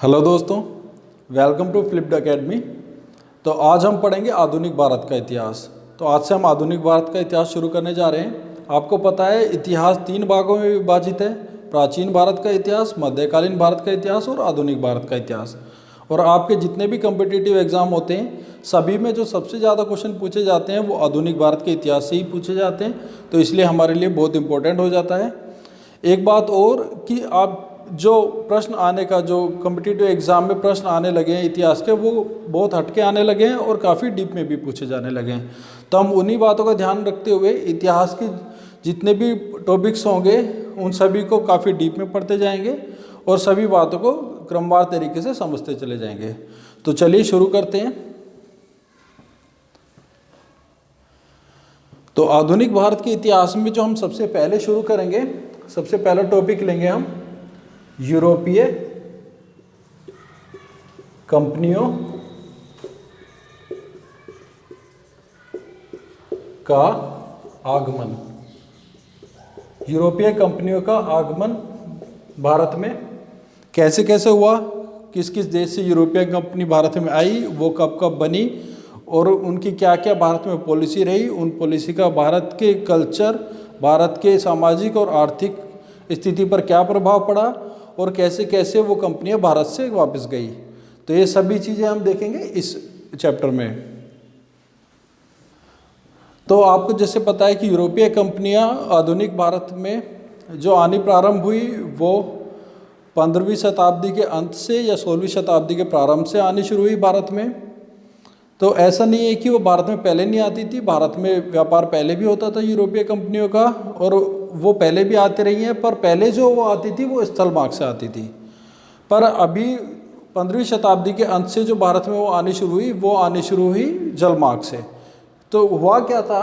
Hello दोस्तों, welcome to flipped academy. तो आज हम पढ़ेंगे आधुनिक भारत का इतिहास। तो आज से हम आधुनिक भारत का इतिहास शुरू करने जा रहे हैं। आपको पता है इतिहास 3 भागों में विभाजित है: प्राचीन भारत का इतिहास, मध्यकालीन भारत का इतिहास और आधुनिक भारत का इतिहास। और आपके जितने भी कम्पिटिटिव एग्जाम होते हैं सभी में जो सबसे ज़्यादा क्वेश्चन पूछे जाते हैं वो आधुनिक भारत के इतिहास से ही पूछे जाते हैं। तो इसलिए हमारे लिए बहुत इंपॉर्टेंट हो जाता है। एक बात और कि आप जो प्रश्न आने का जो कम्पिटिटिव एग्ज़ाम में प्रश्न आने लगे हैं इतिहास के, वो बहुत हटके आने लगे हैं और काफ़ी डीप में भी पूछे जाने लगे हैं। तो हम उन्हीं बातों का ध्यान रखते हुए इतिहास के जितने भी टॉपिक्स होंगे उन सभी को काफ़ी डीप में पढ़ते जाएंगे और सभी बातों को क्रमवार तरीके से समझते चले जाएंगे। तो चलिए शुरू करते हैं। तो आधुनिक भारत के इतिहास में जो हम सबसे पहले शुरू करेंगे, सबसे पहला टॉपिक लेंगे हम यूरोपीय कंपनियों का आगमन। यूरोपीय कंपनियों का आगमन भारत में कैसे कैसे हुआ, किस किस देश से यूरोपीय कंपनी भारत में आई, वो कब कब बनी और उनकी क्या क्या भारत में पॉलिसी रही, उन पॉलिसी का भारत के कल्चर, भारत के सामाजिक और आर्थिक स्थिति पर क्या प्रभाव पड़ा और कैसे कैसे वो कंपनियां भारत से वापस गई। तो ये सभी चीज़ें हम देखेंगे इस चैप्टर में। तो आपको जैसे पता है कि यूरोपीय कंपनियां आधुनिक भारत में जो आनी प्रारंभ हुई वो 15वीं शताब्दी के अंत से या 16वीं शताब्दी के प्रारंभ से आनी शुरू हुई भारत में। तो ऐसा नहीं है कि वो भारत में पहले नहीं आती थी, भारत में व्यापार पहले भी होता था यूरोपीय कंपनियों का और वो पहले भी आती रही हैं, पर पहले जो वो आती थी वो स्थल मार्ग से आती थी। पर अभी 15वीं शताब्दी के अंत से जो भारत में वो आनी शुरू हुई वो आनी शुरू हुई जल मार्ग से। तो हुआ क्या था,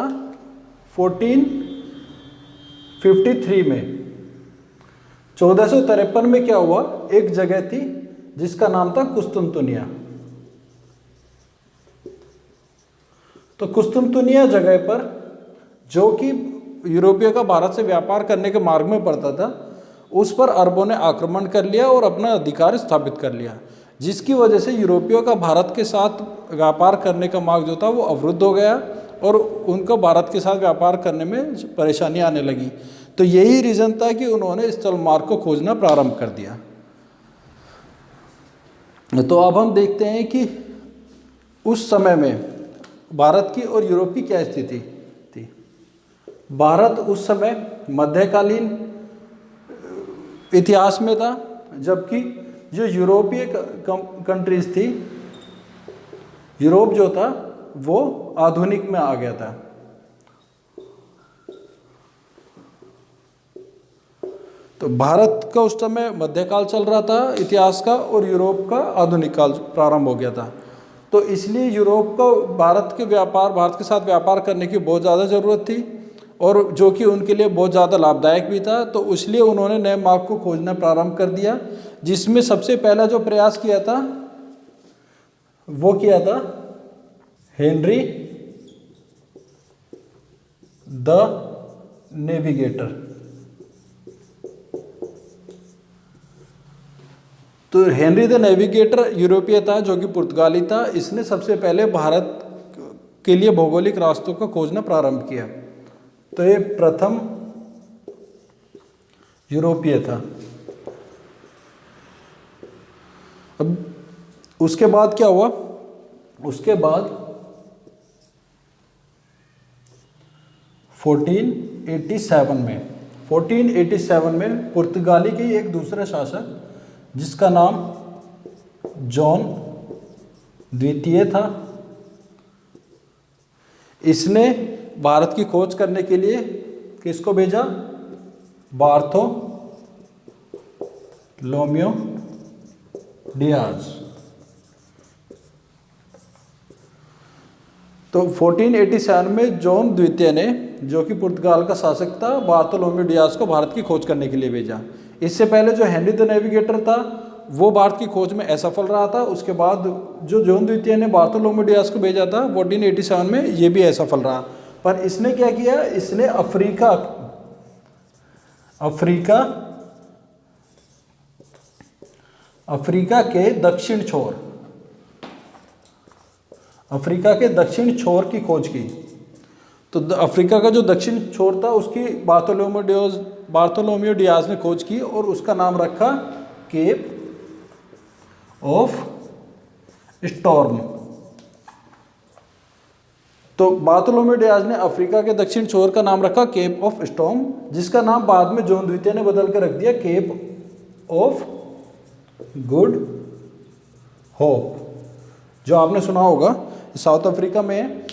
1453 में 1453 में क्या हुआ, एक जगह थी जिसका नाम था कुस्तुनतुनिया। तो कुस्तुनतुनिया जगह पर, जो कि यूरोपियों का भारत से व्यापार करने के मार्ग में पड़ता था, उस पर अरबों ने आक्रमण कर लिया और अपना अधिकार स्थापित कर लिया, जिसकी वजह से यूरोपियों का भारत के साथ व्यापार करने का मार्ग जो था वो अवरुद्ध हो गया और उनको भारत के साथ व्यापार करने में परेशानी आने लगी। तो यही रीज़न था कि उन्होंने स्थल मार्ग को खोजना प्रारंभ कर दिया। तो अब हम देखते हैं कि उस समय में भारत की और यूरोप की क्या स्थिति थी। भारत उस समय मध्यकालीन इतिहास में था, जबकि जो यूरोपीय कंट्रीज थी, यूरोप जो था वो आधुनिक में आ गया था। तो भारत का उस समय मध्यकाल चल रहा था इतिहास का और यूरोप का आधुनिक काल प्रारंभ हो गया था। तो इसलिए यूरोप को भारत के साथ व्यापार करने की बहुत ज़्यादा ज़रूरत थी और जो कि उनके लिए बहुत ज़्यादा लाभदायक भी था। तो इसलिए उन्होंने नए मार्ग को खोजना प्रारंभ कर दिया, जिसमें सबसे पहला जो प्रयास किया था वो किया था हेनरी द नेविगेटर। तो हेनरी द नेविगेटर यूरोपीय था जो कि पुर्तगाली था। इसने सबसे पहले भारत के लिए भौगोलिक रास्तों को खोजना प्रारंभ किया। तो ये प्रथम यूरोपीय था। अब उसके बाद क्या हुआ, उसके बाद 1487 में पुर्तगाली के एक दूसरे शासक जिसका नाम जॉन द्वितीय था, इसने भारत की खोज करने के लिए किसको भेजा, बार्थोलोम्यो डियाज। तो 1487 में जॉन द्वितीय ने, जो कि पुर्तगाल का शासक था, बार्थोलोम्यो डियाज को भारत की खोज करने के लिए भेजा। इससे पहले जो हेनरी द नेविगेटर था वो भारत की खोज में असफल रहा था। उसके बाद जो जॉन द्वितीय ने बार्थोलोम्यो डियाज को भेजा था 1487 में, ये भी असफल रहा। पर इसने क्या किया, इसने अफ्रीका अफ्रीका के दक्षिण छोर, अफ्रीका के दक्षिण छोर की खोज की। तो अफ्रीका का जो दक्षिण छोर था उसकी बार्थोलोम्यू डियाज ने खोज की और उसका नाम रखा केप ऑफ स्टॉर्म। तो बार्थोलोम्यू डियाज ने अफ्रीका के दक्षिण छोर का नाम रखा केप ऑफ स्टॉर्म, जिसका नाम बाद में जॉन द्वितीय ने बदल कर रख दिया केप ऑफ गुड होप, जो आपने सुना होगा, साउथ अफ्रीका में है।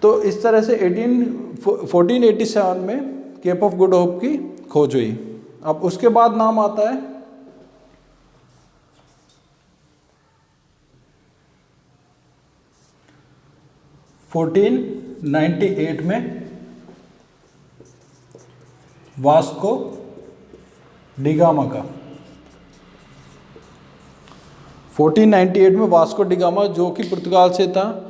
तो इस तरह से 1487 में केप ऑफ गुड होप की खोज हुई। अब उसके बाद नाम आता है 1498 में वास्को डिगामा का। 1498 में वास्को डिगामा, जो कि पुर्तगाल से था,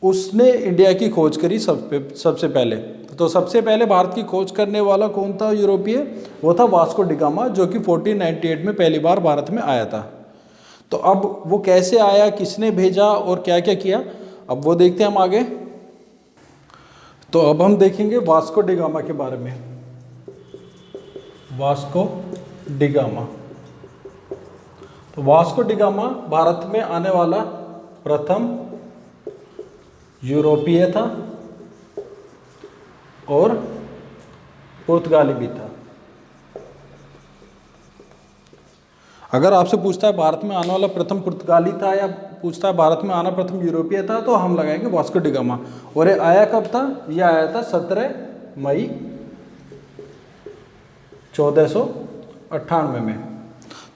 उसने इंडिया की खोज करी सबसे पहले। तो सबसे पहले भारत की खोज करने वाला कौन था यूरोपीय? वो था वास्को डिगामा, जो कि 1498 में पहली बार भारत में आया था। तो अब वो कैसे आया, किसने भेजा और क्या क्या किया, अब वो देखते हैं हम आगे। तो अब हम देखेंगे वास्को डिगामा के बारे में। वास्को डिगामा, तो वास्को डिगामा भारत में आने वाला प्रथम यूरोपीय था और पुर्तगाली भी था। अगर आपसे पूछता है भारत में आने वाला प्रथम पुर्तगाली था या पूछता है भारत में आना प्रथम यूरोपीय था, तो हम लगाएंगे वास्को डिगामा। और ये आया कब था? ये आया था 17 मई 1498 में।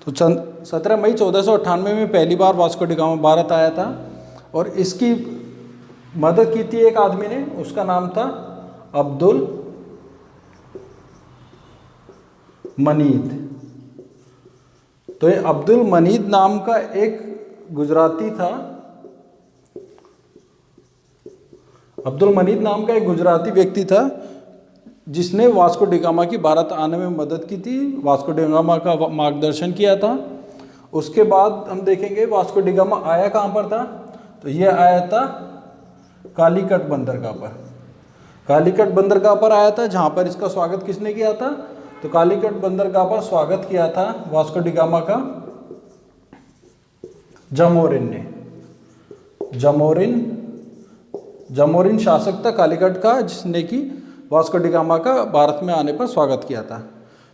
तो 17 मई 1498 में पहली बार वास्को डिगामा भारत आया था और इसकी मदद की थी एक आदमी ने, उसका नाम था अब्दुल मनीद। तो ये अब्दुल मनीद नाम का एक गुजराती था, अब्दुल मनीद नाम का एक गुजराती व्यक्ति था जिसने वास्को डिगामा की भारत आने में मदद की थी, वास्को डिगामा का मार्गदर्शन किया था। उसके बाद हम देखेंगे वास्को डिगामा आया कहाँ पर था, तो यह आया था कालीकट बंदरगाह पर। कालीकट बंदरगाह पर आया था, जहाँ पर इसका स्वागत किसने किया था? तो कालीकट बंदरगाह पर स्वागत किया था वास्को डिगामा का जामोरिन ने। जामोरिन शासक था कालीकट का, जिसने कि वास्को डिगामा का भारत में आने पर स्वागत किया था।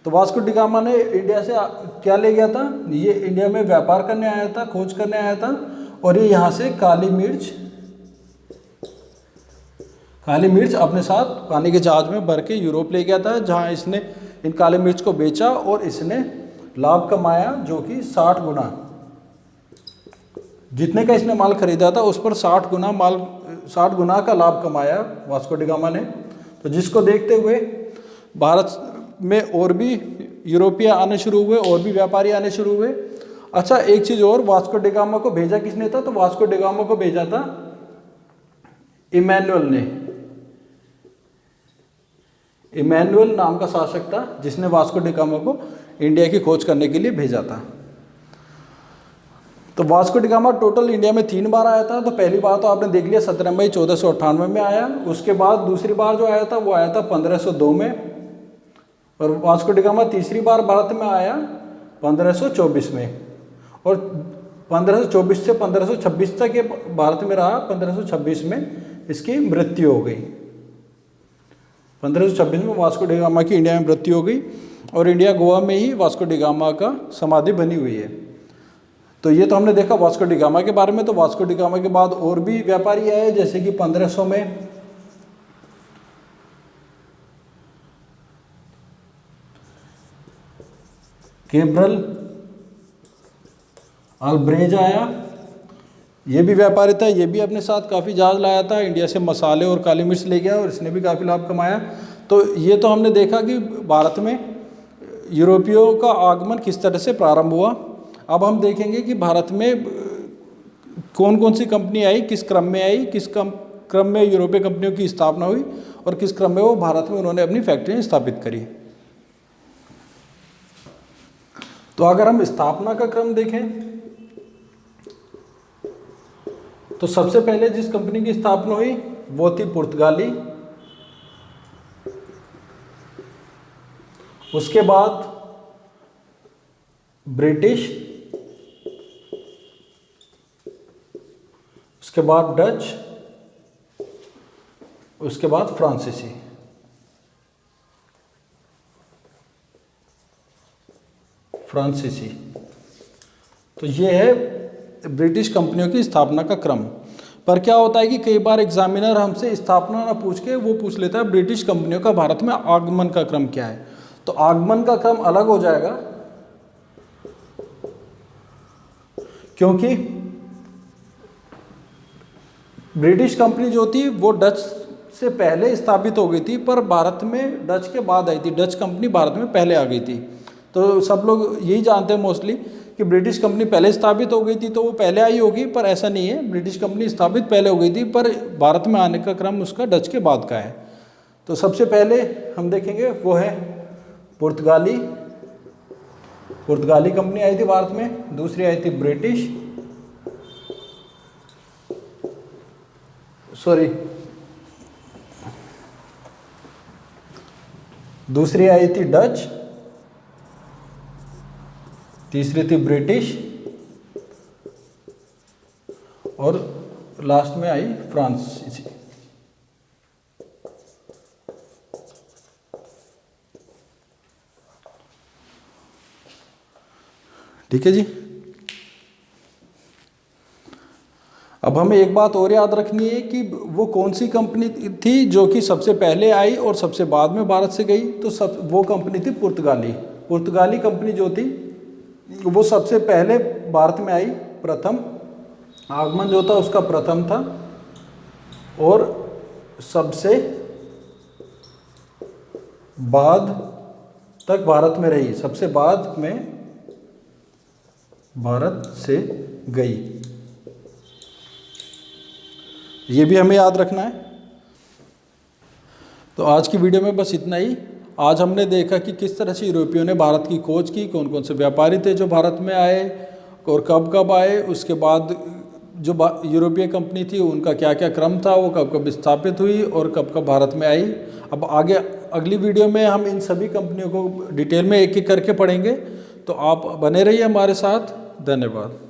तो वास्को डिगामा ने इंडिया से क्या ले गया था? ये इंडिया में व्यापार करने आया था, खोज करने आया था, और ये यहाँ से काली मिर्च अपने साथ पानी के जहाज में भर के यूरोप ले गया था, जहाँ इसने इन काली मिर्च को बेचा और इसने लाभ कमाया, जो कि 60 गुना, जितने का इसने माल खरीदा था उस पर 60 गुना का लाभ कमाया वास्को डिगामा ने। तो जिसको देखते हुए भारत में और भी यूरोपीय आने शुरू हुए और भी व्यापारी आने शुरू हुए। अच्छा, एक चीज़ और, वास्को डिगामा को भेजा किसने था? तो वास्को डिगामा को भेजा था इमैनुअल ने। इमैनुअल नाम का शासक था जिसने वास्को डिगामा को इंडिया की खोज करने के लिए भेजा था। तो वास्को डिगामा टोटल इंडिया में 3 बार आया था। तो पहली बार तो आपने देख लिया 17 मई 1498 में आया। उसके बाद दूसरी बार जो आया था वो आया था 1502 में, और वास्को डिगामा तीसरी बार भारत में आया 1524 में, और 1524 से 1526 तक ये भारत में रहा। 1526 में इसकी मृत्यु हो गई। 1526 में वास्को डिगामा की इंडिया में मृत्यु हो गई, और इंडिया गोवा में ही वास्को डिगामा का समाधि बनी हुई है। तो ये तो हमने देखा वास्को डिगामा के बारे में। तो वास्को डिगामा के बाद और भी व्यापारी आए, जैसे कि 1500 में केब्रल अल्ब्रेज आया। ये भी व्यापारी था, ये भी अपने साथ काफ़ी जहाज लाया था, इंडिया से मसाले और काली मिर्च ले गया और इसने भी काफ़ी लाभ कमाया। तो ये तो हमने देखा कि भारत में यूरोपियों का आगमन किस तरह से प्रारंभ हुआ। अब हम देखेंगे कि भारत में कौन कौन सी कंपनी आई, किस क्रम में आई, किस क्रम में यूरोपीय कंपनियों की स्थापना हुई, और किस क्रम में वो भारत में उन्होंने अपनी फैक्ट्रियाँ स्थापित करी। तो अगर हम स्थापना का क्रम देखें तो सबसे पहले जिस कंपनी की स्थापना हुई वो थी पुर्तगाली, उसके बाद ब्रिटिश, उसके बाद डच, उसके बाद फ्रांसीसी। तो ये है ब्रिटिश कंपनियों की स्थापना का क्रम। पर क्या होता है कि कई बार एग्जामिनर हमसे स्थापना ना पूछ के वो पूछ लेता है ब्रिटिश कंपनियों का भारत में आगमन का क्रम क्या है। तो आगमन का क्रम अलग हो जाएगा, क्योंकि ब्रिटिश कंपनी जो थी वो डच से पहले स्थापित हो गई थी, पर भारत में डच के बाद आई थी। डच कंपनी भारत में पहले आ गई थी। तो सब लोग यही जानते हैं मोस्टली कि ब्रिटिश कंपनी पहले स्थापित हो गई थी तो वो पहले आई होगी, पर ऐसा नहीं है। ब्रिटिश कंपनी स्थापित पहले हो गई थी, पर भारत में आने का क्रम उसका डच के बाद का है। तो सबसे पहले हम देखेंगे वो है पुर्तगाली कंपनी आई थी भारत में। दूसरी आई थी ब्रिटिश, दूसरी आई थी डच, तीसरी थी ब्रिटिश और लास्ट में आई फ्रांसीसी। ठीक है जी। अब हमें एक बात और याद रखनी है कि वो कौन सी कंपनी थी जो कि सबसे पहले आई और सबसे बाद में भारत से गई। तो वो कंपनी थी पुर्तगाली कंपनी जो थी वो सबसे पहले भारत में आई। प्रथम आगमन जो था उसका प्रथम था और सबसे बाद तक भारत में रही, सबसे बाद में भारत से गई। ये भी हमें याद रखना है। तो आज की वीडियो में बस इतना ही। आज हमने देखा कि किस तरह से यूरोपियों ने भारत की खोज की, कौन कौन से व्यापारी थे जो भारत में आए और कब कब आए, उसके बाद जो यूरोपीय कंपनी थी उनका क्या क्या क्रम था, वो कब कब स्थापित हुई और कब कब भारत में आई। अब आगे अगली वीडियो में हम इन सभी कंपनियों को डिटेल में एक एक करके पढ़ेंगे। तो आप बने रहिए हमारे साथ। धन्यवाद।